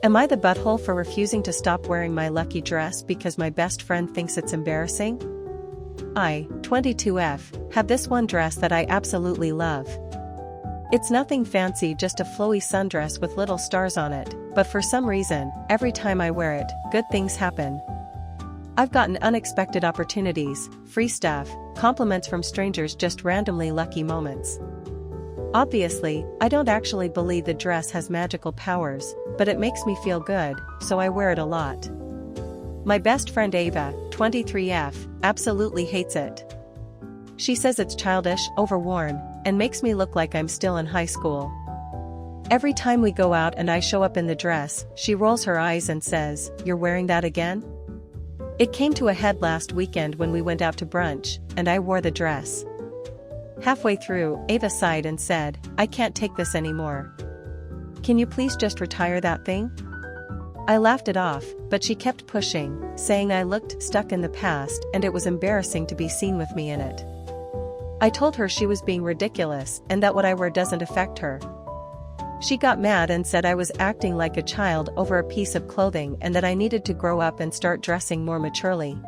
Am I the butthole for refusing to stop wearing my lucky dress because my best friend thinks it's embarrassing? I, 22F, have this one dress that I absolutely love. It's nothing fancy, just a flowy sundress with little stars on it, but for some reason, every time I wear it, good things happen. I've gotten unexpected opportunities, free stuff, compliments from strangers, just randomly lucky moments. Obviously, I don't actually believe the dress has magical powers, but it makes me feel good, so I wear it a lot. My best friend Ava, 23F, absolutely hates it. She says it's childish, overworn, and makes me look like I'm still in high school. Every time we go out and I show up in the dress, she rolls her eyes and says, "You're wearing that again?" It came to a head last weekend when we went out to brunch, and I wore the dress. Halfway through, Ava sighed and said, "I can't take this anymore. Can you please just retire that thing?" I laughed it off, but she kept pushing, saying I looked stuck in the past and it was embarrassing to be seen with me in it. I told her she was being ridiculous and that what I wear doesn't affect her. She got mad and said I was acting like a child over a piece of clothing and that I needed to grow up and start dressing more maturely.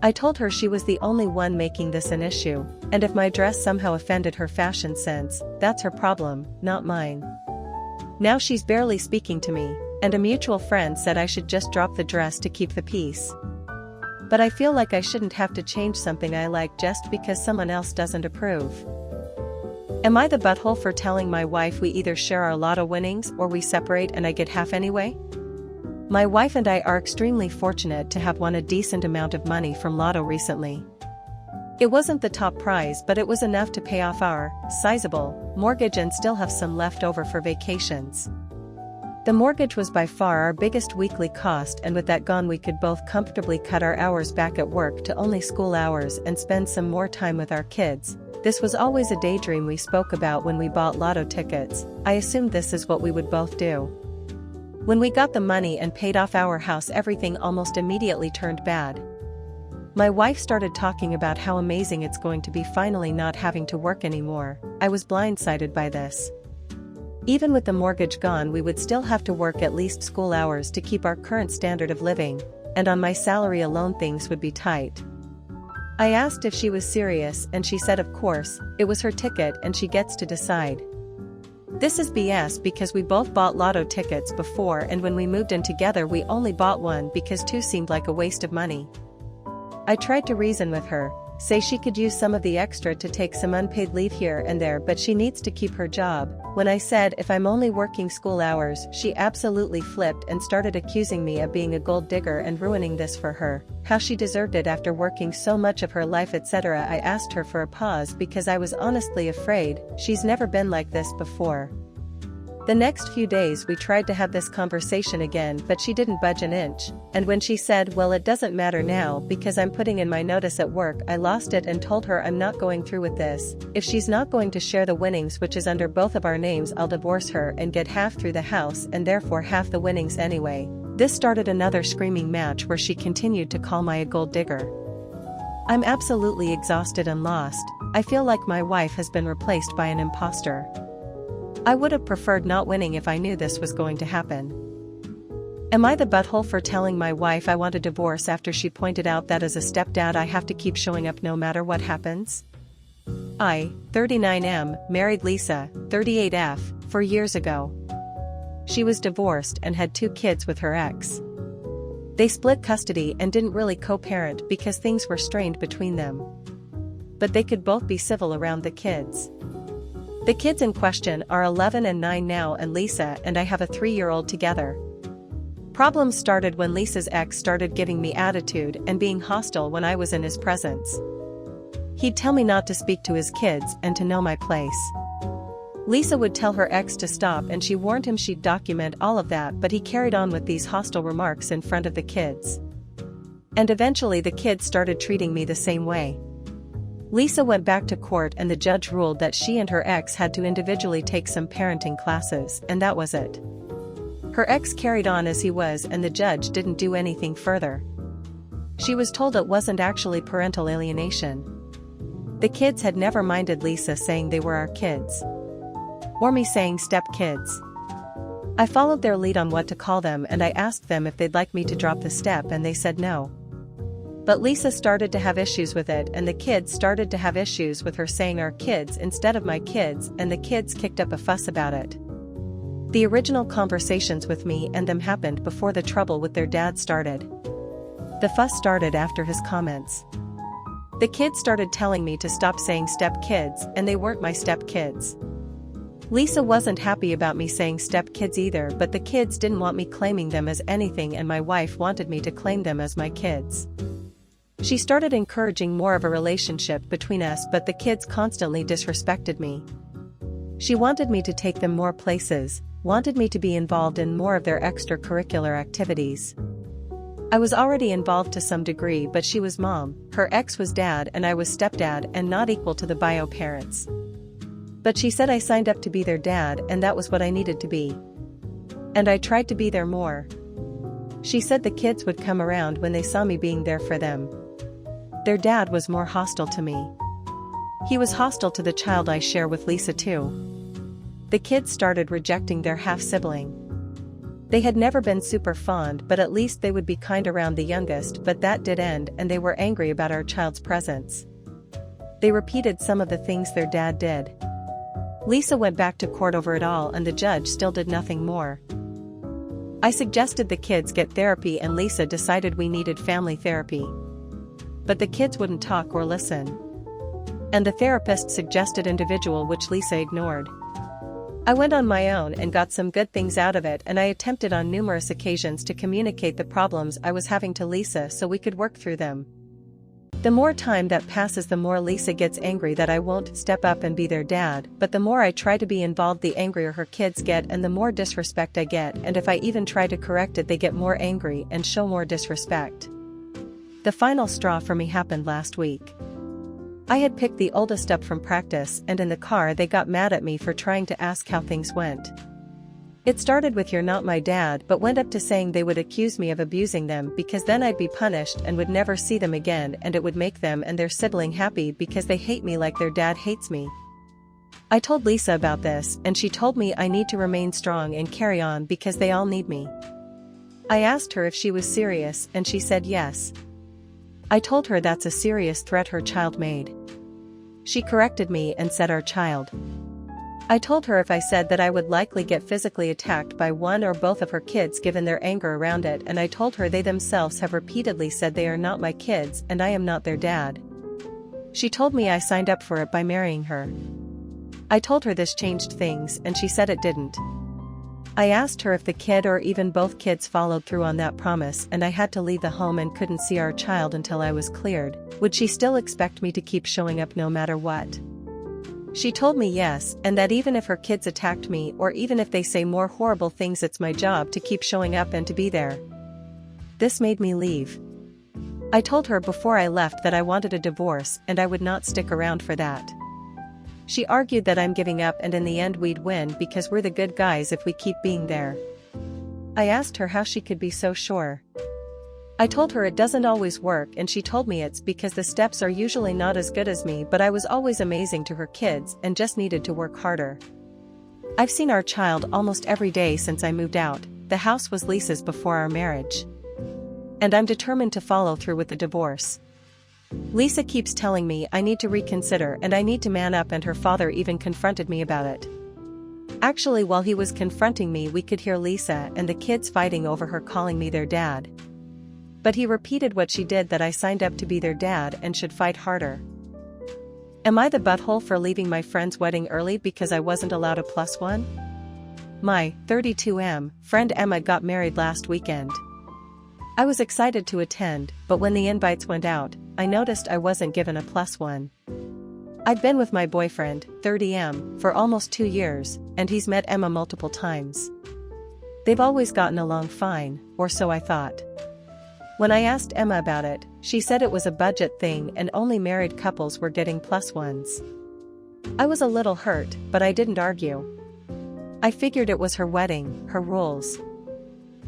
I told her she was the only one making this an issue, and if my dress somehow offended her fashion sense, that's her problem, not mine. Now she's barely speaking to me, and a mutual friend said I should just drop the dress to keep the peace. But I feel like I shouldn't have to change something I like just because someone else doesn't approve. Am I the butthole for telling my wife we either share our lotto winnings or we separate and I get half anyway? My wife and I are extremely fortunate to have won a decent amount of money from lotto recently. It wasn't the top prize, but it was enough to pay off our sizable mortgage and still have some left over for vacations. The mortgage was by far our biggest weekly cost, and with that gone we could both comfortably cut our hours back at work to only school hours and spend some more time with our kids. This was always a daydream we spoke about when we bought lotto tickets. I assumed this is what we would both do. When we got the money and paid off our house, everything almost immediately turned bad. My wife started talking about how amazing it's going to be finally not having to work anymore. I was blindsided by this. Even with the mortgage gone, we would still have to work at least school hours to keep our current standard of living, and on my salary alone things would be tight. I asked if she was serious and she said of course, it was her ticket and she gets to decide. This is BS because we both bought lotto tickets before, and when we moved in together we only bought one because two seemed like a waste of money. I tried to reason with her, say she could use some of the extra to take some unpaid leave here and there, but she needs to keep her job. When I said if I'm only working school hours, she absolutely flipped and started accusing me of being a gold digger and ruining this for her, how she deserved it after working so much of her life, etc. I asked her for a pause because I was honestly afraid. She's never been like this before. The next few days we tried to have this conversation again, but she didn't budge an inch, and when she said, "Well, it doesn't matter now because I'm putting in my notice at work," I lost it and told her I'm not going through with this. If she's not going to share the winnings, which is under both of our names, I'll divorce her and get half through the house and therefore half the winnings anyway. This started another screaming match where she continued to call me a gold digger. I'm absolutely exhausted and lost. I feel like my wife has been replaced by an imposter. I would have preferred not winning if I knew this was going to happen. Am I the butthole for telling my wife I want a divorce after she pointed out that as a stepdad I have to keep showing up no matter what happens? I, 39M, married Lisa, 38F, 4 years ago. She was divorced and had 2 kids with her ex. They split custody and didn't really co-parent because things were strained between them. But they could both be civil around the kids. The kids in question are 11 and 9 now, and Lisa and I have a 3-year-old together. Problems started when Lisa's ex started giving me attitude and being hostile when I was in his presence. He'd tell me not to speak to his kids and to know my place. Lisa would tell her ex to stop and she warned him she'd document all of that, but he carried on with these hostile remarks in front of the kids. And eventually the kids started treating me the same way. Lisa went back to court and the judge ruled that she and her ex had to individually take some parenting classes, and that was it. Her ex carried on as he was and the judge didn't do anything further. She was told it wasn't actually parental alienation. The kids had never minded Lisa saying they were our kids. Or me saying step kids. I followed their lead on what to call them and I asked them if they'd like me to drop the step and they said no. But Lisa started to have issues with it and the kids started to have issues with her saying our kids instead of my kids and the kids kicked up a fuss about it. The original conversations with me and them happened before the trouble with their dad started. The fuss started after his comments. The kids started telling me to stop saying step kids and they weren't my step kids. Lisa wasn't happy about me saying step kids either, but the kids didn't want me claiming them as anything and my wife wanted me to claim them as my kids. She started encouraging more of a relationship between us, but the kids constantly disrespected me. She wanted me to take them more places, wanted me to be involved in more of their extracurricular activities. I was already involved to some degree, but she was mom, her ex was dad and I was stepdad and not equal to the bio parents. But she said I signed up to be their dad and that was what I needed to be. And I tried to be there more. She said the kids would come around when they saw me being there for them. Their dad was more hostile to me. He was hostile to the child I share with Lisa too. The kids started rejecting their half-sibling. They had never been super fond, but at least they would be kind around the youngest, but that did end and they were angry about our child's presence. They repeated some of the things their dad did. Lisa went back to court over it all and the judge still did nothing more. I suggested the kids get therapy and Lisa decided we needed family therapy. But the kids wouldn't talk or listen. And the therapist suggested individual, which Lisa ignored. I went on my own and got some good things out of it, and I attempted on numerous occasions to communicate the problems I was having to Lisa so we could work through them. The more time that passes, the more Lisa gets angry that I won't step up and be their dad, but the more I try to be involved, the angrier her kids get and the more disrespect I get, and if I even try to correct it, they get more angry and show more disrespect. The final straw for me happened last week. I had picked the oldest up from practice and in the car they got mad at me for trying to ask how things went. It started with "you're not my dad," but went up to saying they would accuse me of abusing them because then I'd be punished and would never see them again, and it would make them and their sibling happy because they hate me like their dad hates me. I told Lisa about this and she told me I need to remain strong and carry on because they all need me. I asked her if she was serious and she said yes. I told her that's a serious threat her child made. She corrected me and said our child. I told her if I said that I would likely get physically attacked by one or both of her kids given their anger around it, and I told her they themselves have repeatedly said they are not my kids and I am not their dad. She told me I signed up for it by marrying her. I told her this changed things and she said it didn't. I asked her if the kid or even both kids followed through on that promise and I had to leave the home and couldn't see our child until I was cleared, would she still expect me to keep showing up no matter what? She told me yes, and that even if her kids attacked me or even if they say more horrible things, it's my job to keep showing up and to be there. This made me leave. I told her before I left that I wanted a divorce and I would not stick around for that. She argued that I'm giving up and in the end we'd win because we're the good guys if we keep being there. I asked her how she could be so sure. I told her it doesn't always work and she told me it's because the steps are usually not as good as me, but I was always amazing to her kids and just needed to work harder. I've seen our child almost every day since I moved out. The house was Lisa's before our marriage. And I'm determined to follow through with the divorce. Lisa keeps telling me I need to reconsider and I need to man up, and her father even confronted me about it. Actually, while he was confronting me, we could hear Lisa and the kids fighting over her calling me their dad. But he repeated what she did, that I signed up to be their dad and should fight harder. Am I the butthole for leaving my friend's wedding early because I wasn't allowed a +1? My 32M friend Emma got married last weekend. I was excited to attend, but when the invites went out, I noticed I wasn't given a +1. I'd been with my boyfriend, 30M, for almost 2 years, and he's met Emma multiple times. They've always gotten along fine, or so I thought. When I asked Emma about it, she said it was a budget thing and only married couples were getting +1s. I was a little hurt, but I didn't argue. I figured it was her wedding, her rules.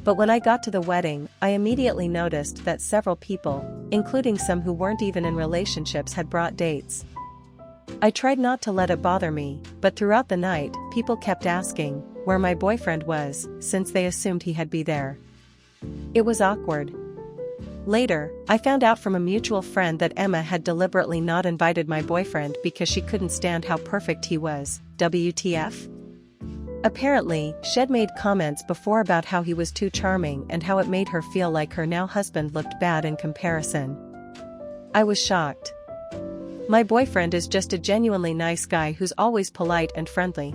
But when I got to the wedding, I immediately noticed that several people, including some who weren't even in relationships, had brought dates. I tried not to let it bother me, but throughout the night, people kept asking, where my boyfriend was, since they assumed he'd be there. It was awkward. Later, I found out from a mutual friend that Emma had deliberately not invited my boyfriend because she couldn't stand how perfect he was. WTF? Apparently, she'd made comments before about how he was too charming and how it made her feel like her now husband looked bad in comparison. I was shocked. My boyfriend is just a genuinely nice guy who's always polite and friendly.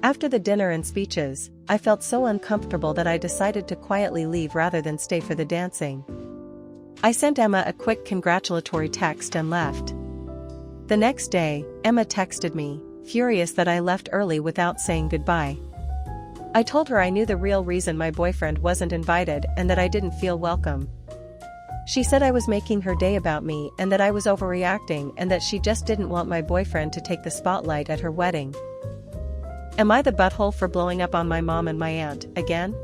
After the dinner and speeches, I felt so uncomfortable that I decided to quietly leave rather than stay for the dancing. I sent Emma a quick congratulatory text and left. The next day, Emma texted me, furious that I left early without saying goodbye. I told her I knew the real reason my boyfriend wasn't invited and that I didn't feel welcome. She said I was making her day about me and that I was overreacting and that she just didn't want my boyfriend to take the spotlight at her wedding. Am I the butthole for blowing up on my mom and my aunt, again?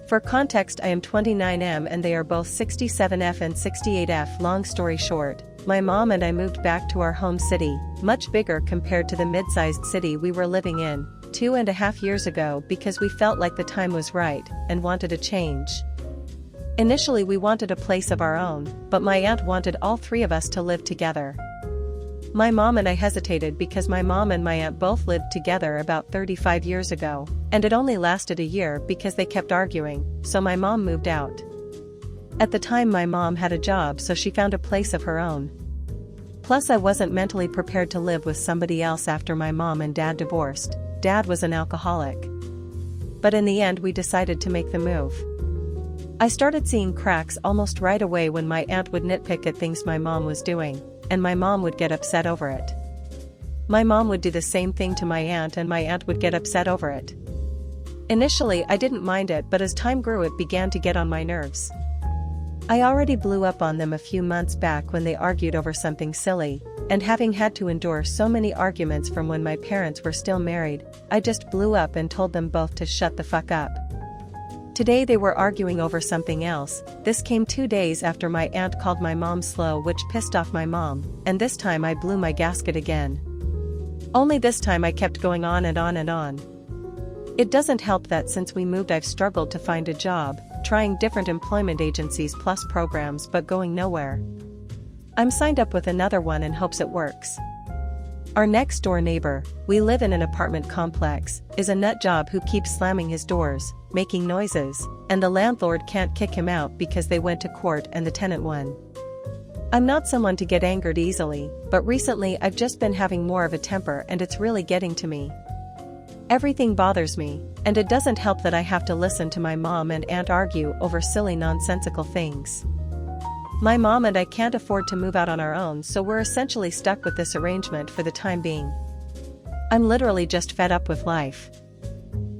For context, I am 29M and they are both 67F and 68F. Long story short, my mom and I moved back to our home city, much bigger compared to the mid-sized city we were living in, 2.5 years ago because we felt like the time was right, and wanted a change. Initially we wanted a place of our own, but my aunt wanted all three of us to live together. My mom and I hesitated because my mom and my aunt both lived together about 35 years ago, and it only lasted a year because they kept arguing, so my mom moved out. At the time my mom had a job, so she found a place of her own. Plus I wasn't mentally prepared to live with somebody else after my mom and dad divorced. Dad was an alcoholic. But in the end we decided to make the move. I started seeing cracks almost right away when my aunt would nitpick at things my mom was doing, and my mom would get upset over it. My mom would do the same thing to my aunt and my aunt would get upset over it. Initially I didn't mind it, but as time grew it began to get on my nerves. I already blew up on them a few months back when they argued over something silly, and having had to endure so many arguments from when my parents were still married, I just blew up and told them both to shut the fuck up. Today they were arguing over something else. This came 2 days after my aunt called my mom slow, which pissed off my mom, and this time I blew my gasket again. Only this time I kept going on and on and on. It doesn't help that since we moved I've struggled to find a job, trying different employment agencies plus programs but going nowhere. I'm signed up with another one in hopes it works. Our next door neighbor, we live in an apartment complex, is a nut job who keeps slamming his doors, making noises, and the landlord can't kick him out because they went to court and the tenant won. I'm not someone to get angered easily, but recently I've just been having more of a temper and it's really getting to me. Everything bothers me, and it doesn't help that I have to listen to my mom and aunt argue over silly nonsensical things. My mom and I can't afford to move out on our own, so we're essentially stuck with this arrangement for the time being. I'm literally just fed up with life.